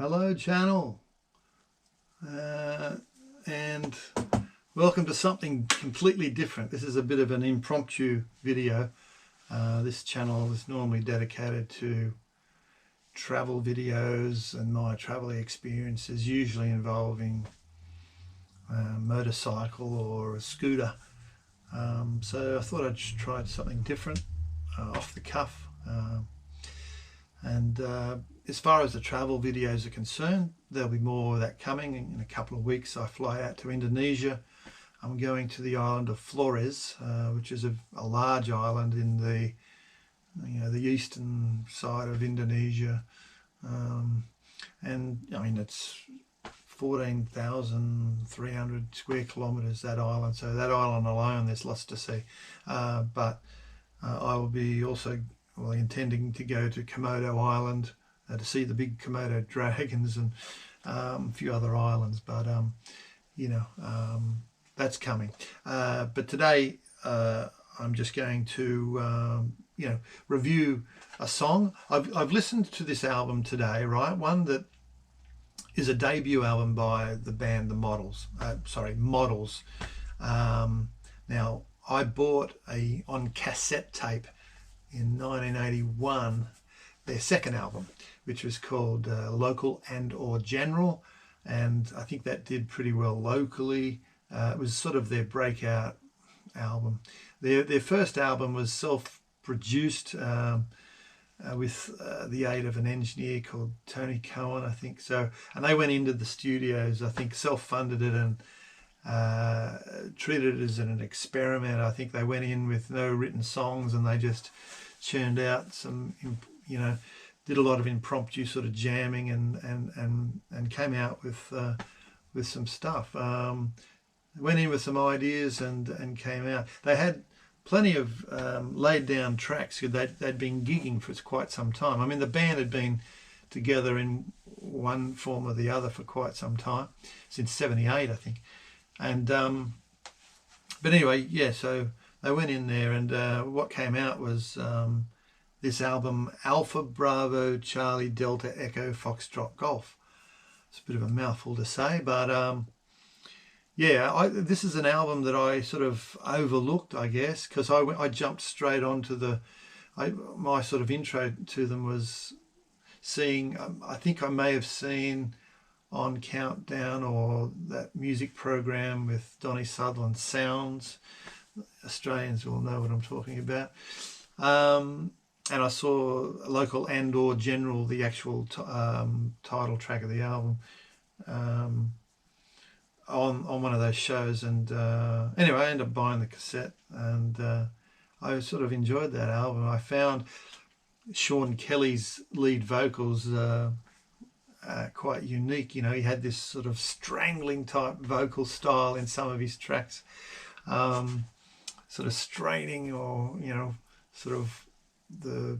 Hello channel, and welcome to something completely different. This is a bit of an impromptu video. This channel is normally dedicated to travel videos and my traveling experiences, usually involving a motorcycle or a scooter. So I thought I'd try something different, off the cuff. As far as the travel videos are concerned, there'll be more of that coming. In a couple of weeks I fly out to Indonesia. I'm going to the island of Flores, which is a large island in the eastern side of Indonesia, and I mean it's 14,300 square kilometres, that island. So that island alone, there's lots to see. But I will be also intending to go to Komodo Island to see the big Komodo dragons and a few other islands. But that's coming. But today I'm just going to review a song. I've listened to this album today, right? One that is a debut album by the band The Models. Models. Now I bought on cassette tape in 1981 their second album, which was called Local and/or General, and I think that did pretty well locally. It was sort of their breakout album. Their first album was self-produced with the aid of an engineer called Tony Cohen, I think. So, and they went into the studios, I think, self-funded it and treated it as an experiment. I think they went in with no written songs and they just churned out some, did a lot of impromptu sort of jamming and came out with some stuff. Went in with some ideas and came out. They had plenty of laid down tracks. They'd been gigging for quite some time. I mean, the band had been together in one form or the other for quite some time, since '78, I think. And but anyway, yeah, so they went in there, and what came out was this album, Alphabravocharliedeltaechofoxtrotgolf. It's a bit of a mouthful to say, but yeah, this is an album that I sort of overlooked, I guess, because I jumped straight onto my sort of intro to them was seeing, I think I may have seen on Countdown or that music program with Donny Sutherland, Sounds. Australians will know what I'm talking about. And I saw Local and/or General, the actual title track of the album, on one of those shows. And anyway, I ended up buying the cassette, and I sort of enjoyed that album. I found Sean Kelly's lead vocals quite unique. He had this sort of strangling type vocal style in some of his tracks, sort of straining, or sort of the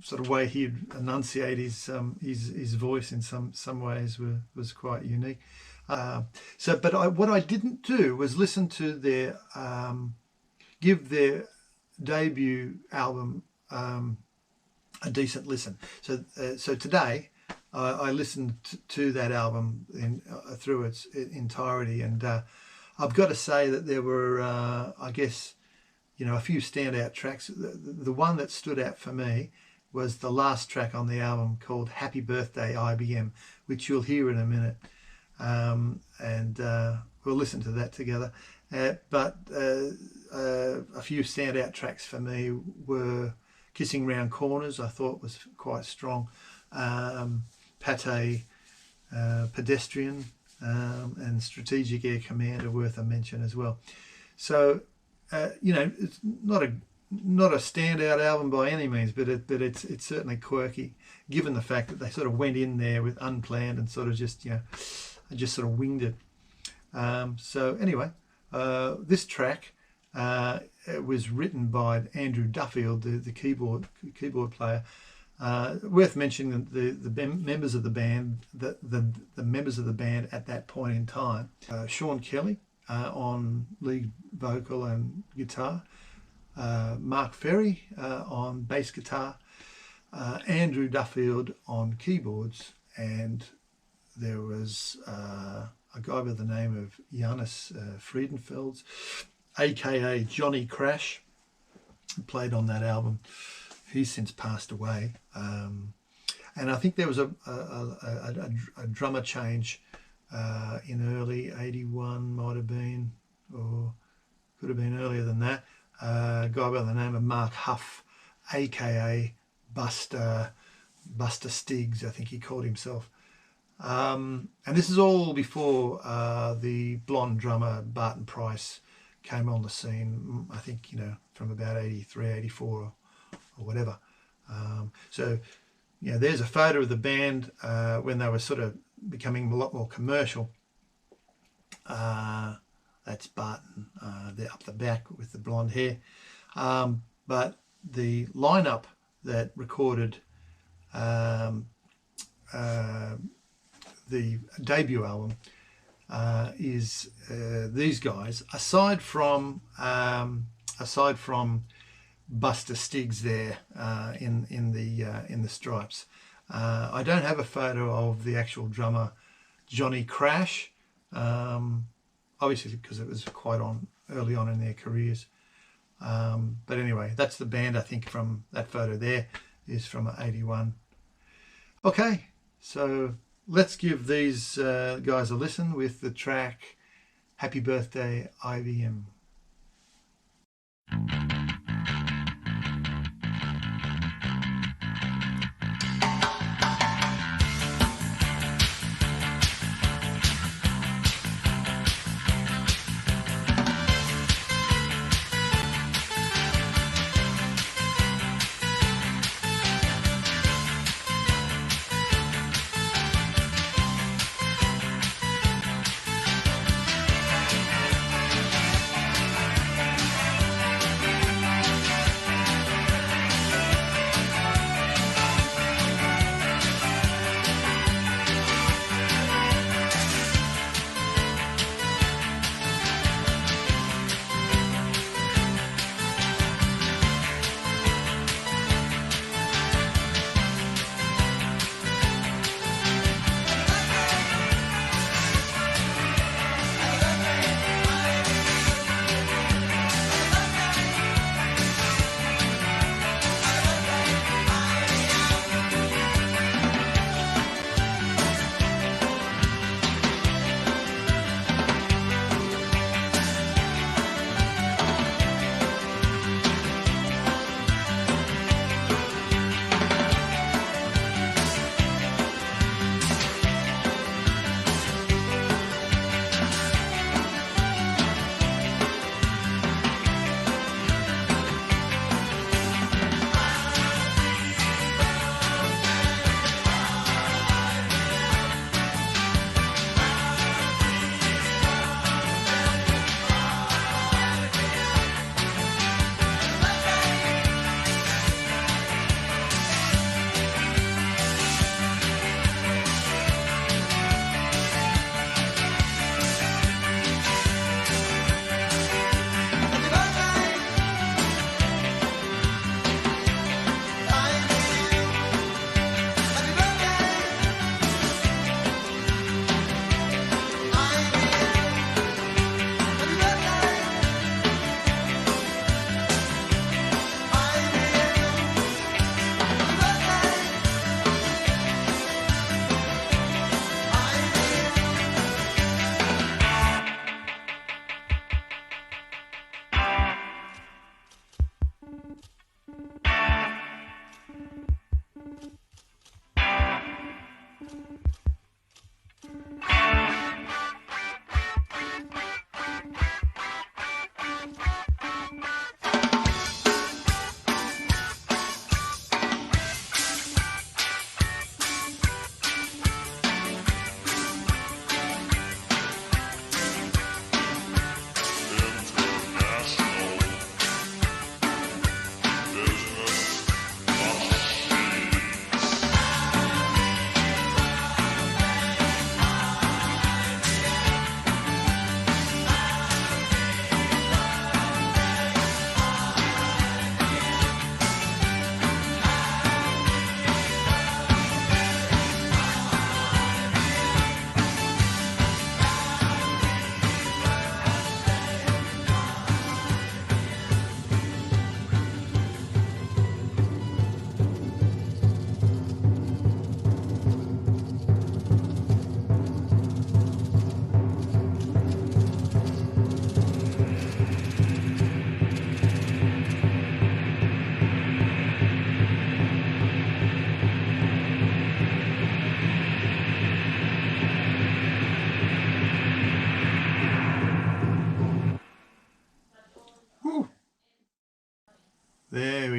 sort of way he'd enunciate his voice in some ways was quite unique. What I didn't do was listen to their give their debut album a decent listen. So today I listened to that album through its entirety, and I've got to say that there were I guess a few standout tracks. The one that stood out for me was the last track on the album, called Happy Birthday IBM, which you'll hear in a minute, and we'll listen to that together. But a few standout tracks for me were Kissing Round Corners, I thought was quite strong, Pate, Pedestrian, and Strategic Air Command are worth a mention as well. So it's not a standout album by any means, but it's certainly quirky, given the fact that they sort of went in there with unplanned and sort of just sort of winged it. So anyway, this track it was written by Andrew Duffield, the keyboard player. Worth mentioning that the members of the band, the members of the band at that point in time, Sean Kelly on lead vocal and guitar, Mark Ferrie on bass guitar, Andrew Duffield on keyboards, and there was a guy by the name of Janis Freidenfelds, a.k.a. Johnny Crash, who played on that album. He's since passed away. And I think there was a drummer change in early 81, might have been, or could have been earlier than that. A guy by the name of Mark Huff, a.k.a. Buster Stiggs, I think he called himself. And this is all before the blonde drummer Barton Price came on the scene, I think, from about 83, 84 or whatever. So, there's a photo of the band when they were sort of becoming a lot more commercial. That's Barton there up the back with the blonde hair. But the lineup that recorded the debut album is these guys. Aside from Buster Stiggs there in the Stripes, I don't have a photo of the actual drummer Johnny Crash, obviously because it was quite early on in their careers. But anyway, that's the band. I think from that photo there is from 81. Okay, so let's give these guys a listen with the track Happy Birthday IBM.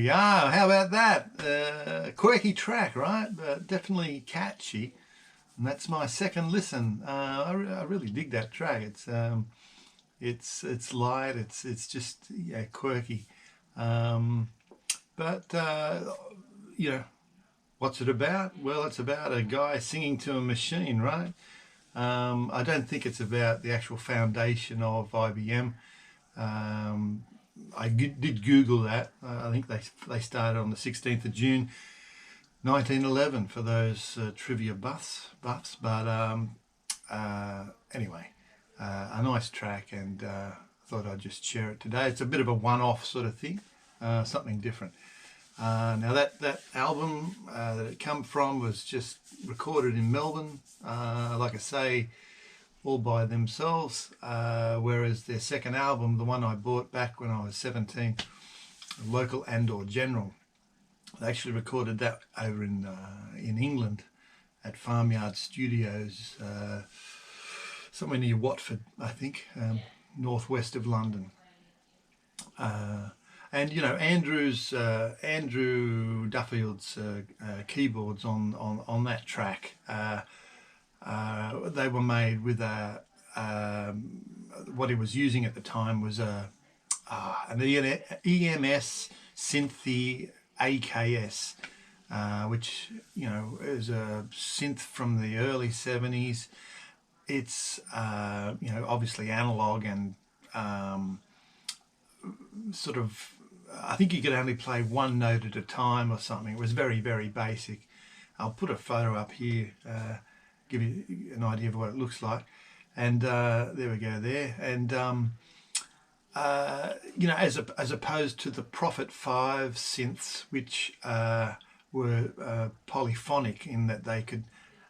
we are. How about that? Quirky track, right? But definitely catchy. And that's my second listen. I really dig that track. It's light. It's just quirky. But you know, what's it about? Well, it's about a guy singing to a machine, right? I don't think it's about the actual foundation of IBM. I did Google that. I think they started on the 16th of June 1911 for those trivia buffs. But anyway, a nice track, and thought I'd just share it today. It's a bit of a one-off sort of thing, something different. Now that album that it come from was just recorded in Melbourne, like I say, all by themselves, whereas their second album, the one I bought back when I was 17, Local and or General, they actually recorded that over in England at Farmyard Studios, somewhere near Watford, I think, northwest of London. And you know, Andrew Duffield's keyboards on that track, they were made with what he was using at the time was an EMS Synthi a.k.a, which you know is a synth from the early 70s. It's you know, obviously analog and sort of, I think you could only play one note at a time or something. It was very, very basic. I'll put a photo up here, give you an idea of what it looks like. And there we go there. And you know, as opposed to the Prophet 5 synths, which were polyphonic in that they could,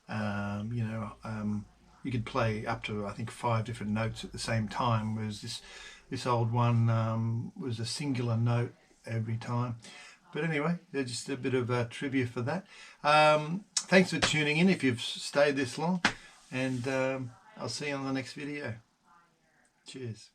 you know, you could play up to, I think, 5 different notes at the same time, whereas this old one was a singular note every time. But anyway, just a bit of trivia for that. Thanks for tuning in if you've stayed this long, and I'll see you on the next video. Cheers.